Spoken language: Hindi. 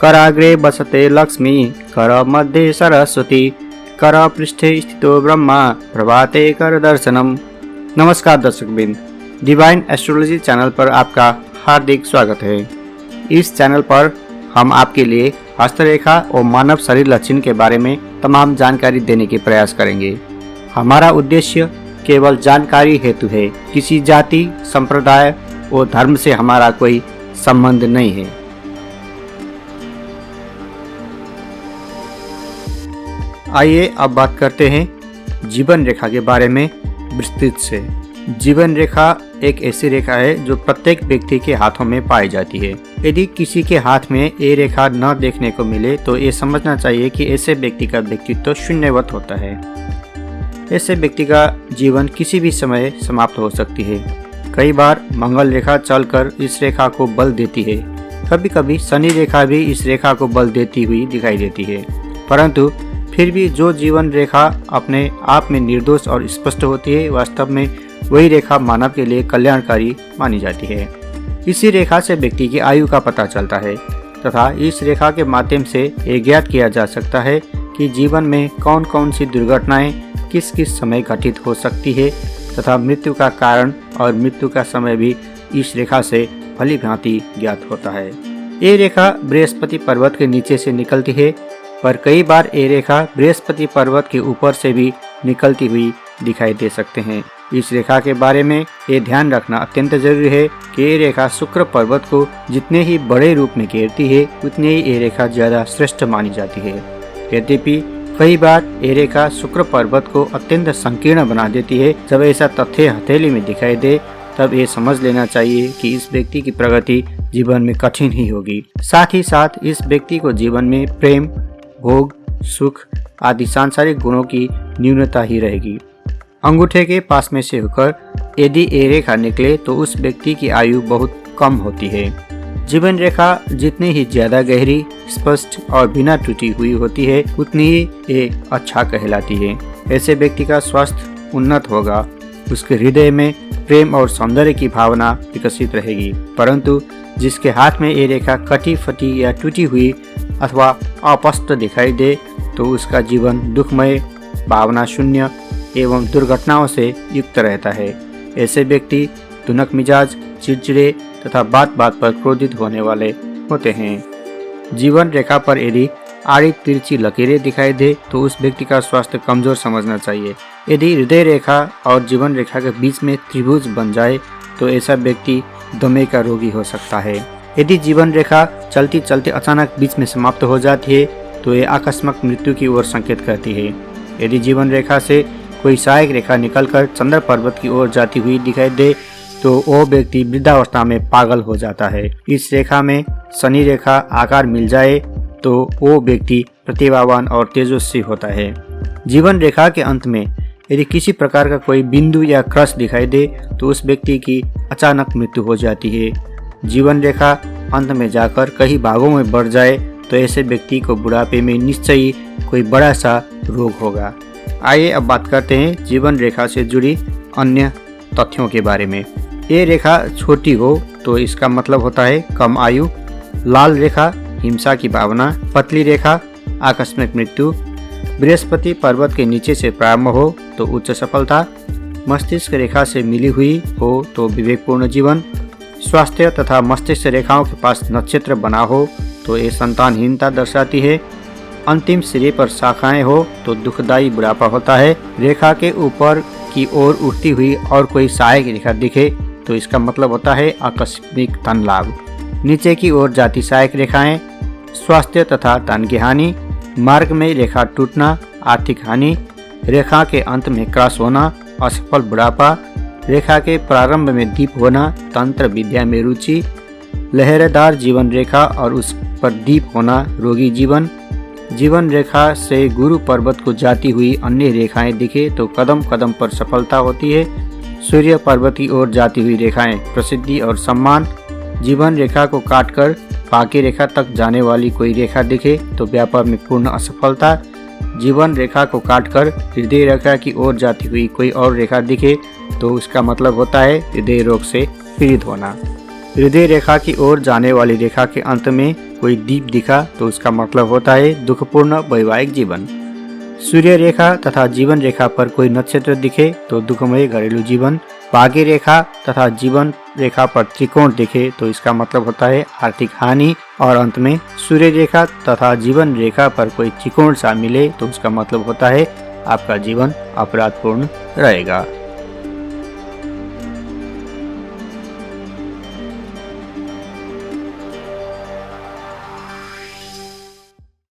कराग्रे वसते लक्ष्मी कर मध्ये सरस्वती कर पृष्ठे स्थितो ब्रह्मा प्रभाते कर दर्शनम। नमस्कार दर्शकबिंद, डिवाइन एस्ट्रोलॉजी चैनल पर आपका हार्दिक स्वागत है। इस चैनल पर हम आपके लिए हस्तरेखा और मानव शरीर लक्षण के बारे में तमाम जानकारी देने के प्रयास करेंगे। हमारा उद्देश्य केवल जानकारी हेतु है, किसी जाति, संप्रदाय और धर्म से हमारा कोई संबंध नहीं है। आइए अब बात करते हैं जीवन रेखा के बारे में विस्तृत से। जीवन रेखा एक ऐसी रेखा है जो प्रत्येक व्यक्ति के हाथों में पाई जाती है। यदि किसी के हाथ में ये रेखा न देखने को मिले तो ये समझना चाहिए कि ऐसे व्यक्ति का व्यक्तित्व शून्यवत होता है। ऐसे व्यक्ति का जीवन किसी भी समय समाप्त हो सकती है। कई बार मंगल रेखा चलकर इस रेखा को बल देती है। कभी कभी शनि रेखा भी इस रेखा को बल देती हुई दिखाई देती है। परंतु फिर भी जो जीवन रेखा अपने आप में निर्दोष और स्पष्ट होती है, वास्तव में वही रेखा मानव के लिए कल्याणकारी मानी जाती है। इसी रेखा से व्यक्ति की आयु का पता चलता है तथा इस रेखा के माध्यम से ये ज्ञात किया जा सकता है कि जीवन में कौन कौन सी दुर्घटनाएं किस किस समय घटित हो सकती है तथा मृत्यु का कारण और मृत्यु का समय भी इस रेखा से भली भांति ज्ञात होता है। ये रेखा बृहस्पति पर्वत के नीचे से निकलती है, पर कई बार ये रेखा बृहस्पति पर्वत के ऊपर से भी निकलती हुई दिखाई दे सकते हैं। इस रेखा के बारे में ये ध्यान रखना अत्यंत जरूरी है कि ये रेखा शुक्र पर्वत को जितने ही बड़े रूप में घेरती है, उतनी ही ये रेखा ज्यादा श्रेष्ठ मानी जाती है। यद्यपि कई बार ये रेखा शुक्र पर्वत को अत्यंत संकीर्ण बना देती है। जब ऐसा तथ्य हथेली में दिखाई दे तब ये समझ लेना चाहिए कि इस व्यक्ति की प्रगति जीवन में कठिन ही होगी। साथ ही साथ इस व्यक्ति को जीवन में प्रेम, भोग, सुख आदि सांसारिक गुणों की न्यूनता ही रहेगी। अंगूठे के पास में से होकर यदि ये रेखा निकले तो उस व्यक्ति की आयु बहुत कम होती है। जीवन रेखा जितनी ही ज्यादा गहरी, स्पष्ट और बिना टूटी हुई होती है, उतनी ही ये अच्छा कहलाती है। ऐसे व्यक्ति का स्वास्थ्य उन्नत होगा, उसके हृदय में प्रेम और सौंदर्य की भावना विकसित रहेगी। परंतु जिसके हाथ में ये रेखा कटी फटी या टूटी हुई अथवा अस्पष्ट दिखाई दे तो उसका जीवन दुखमय, भावना शून्य एवं दुर्घटनाओं से युक्त रहता है। ऐसे व्यक्ति तुनक मिजाज, चिड़चिड़े तथा बात बात पर क्रोधित होने वाले होते हैं। जीवन रेखा पर यदि आड़ी तिरछी लकीरें दिखाई दे तो उस व्यक्ति का स्वास्थ्य कमजोर समझना चाहिए। यदि हृदय रेखा और जीवन रेखा के बीच में त्रिभुज बन जाए तो ऐसा व्यक्ति दमे का रोगी हो सकता है। यदि जीवन रेखा चलती चलते अचानक बीच में समाप्त हो जाती है तो ये आकस्मिक मृत्यु की ओर संकेत करती है। यदि जीवन रेखा से कोई सहायक रेखा निकलकर चंद्र पर्वत की ओर जाती हुई दिखाई दे तो वो व्यक्ति वृद्धावस्था में पागल हो जाता है। इस रेखा में शनि रेखा आकार मिल जाए तो वो व्यक्ति प्रतिभावान और तेजस्वी होता है। जीवन रेखा के अंत में यदि किसी प्रकार का कोई बिंदु या क्रश दिखाई दे तो उस व्यक्ति की अचानक मृत्यु हो जाती है। जीवन रेखा अंत में जाकर कई भागों में बढ़ जाए तो ऐसे व्यक्ति को बुढ़ापे में निश्चय ही कोई बड़ा सा रोग होगा। आइए अब बात करते हैं जीवन रेखा से जुड़ी अन्य तथ्यों के बारे में। ये रेखा छोटी हो तो इसका मतलब होता है कम आयु, लाल रेखा हिंसा की भावना, पतली रेखा आकस्मिक मृत्यु, बृहस्पति पर्वत के नीचे से प्रारंभ हो तो उच्च सफलता, मस्तिष्क रेखा से मिली हुई हो तो विवेकपूर्ण जीवन, स्वास्थ्य तथा मस्तिष्क रेखाओं के पास नक्षत्र बना हो तो ये संतानहीनता दर्शाती है, अंतिम सिरे पर शाखाएं हो तो दुखदायी बुढ़ापा होता है, रेखा के ऊपर की ओर उठती हुई और कोई सहायक रेखा दिखे तो इसका मतलब होता है आकस्मिक धन लाभ, नीचे की ओर जाती सहायक रेखाएं स्वास्थ्य तथा धन की हानि, मार्ग में रेखा टूटना आर्थिक हानि, रेखा के अंत में क्रॉस होना असफल बुढ़ापा, रेखा के प्रारंभ में दीप होना तंत्र विद्या में रुचि, लहरेदार जीवन रेखा और उस पर दीप होना रोगी जीवन, जीवन रेखा से गुरु पर्वत को जाती हुई अन्य रेखाएं दिखे तो कदम कदम पर सफलता होती है, सूर्य पर्वत की ओर जाती हुई रेखाएं प्रसिद्धि और सम्मान, जीवन रेखा को काटकर भाग्य रेखा तक जाने वाली कोई रेखा दिखे तो व्यापार में पूर्ण असफलता, जीवन रेखा को काटकर हृदय रेखा की ओर जाती हुई कोई और रेखा दिखे तो उसका मतलब होता है हृदय रोग से पीड़ित होना। हृदय रेखा की ओर जाने वाली रेखा के अंत में कोई दीप दिखा तो उसका मतलब होता है दुखपूर्ण वैवाहिक जीवन। सूर्य रेखा तथा जीवन रेखा पर कोई नक्षत्र दिखे तो दुखमय घरेलू जीवन। भाग्य रेखा तथा जीवन रेखा पर त्रिकोण दिखे तो इसका मतलब होता है आर्थिक हानि। और अंत में सूर्य रेखा तथा जीवन रेखा पर कोई त्रिकोण सा मिले तो उसका मतलब होता है आपका जीवन अपराधपूर्ण रहेगा।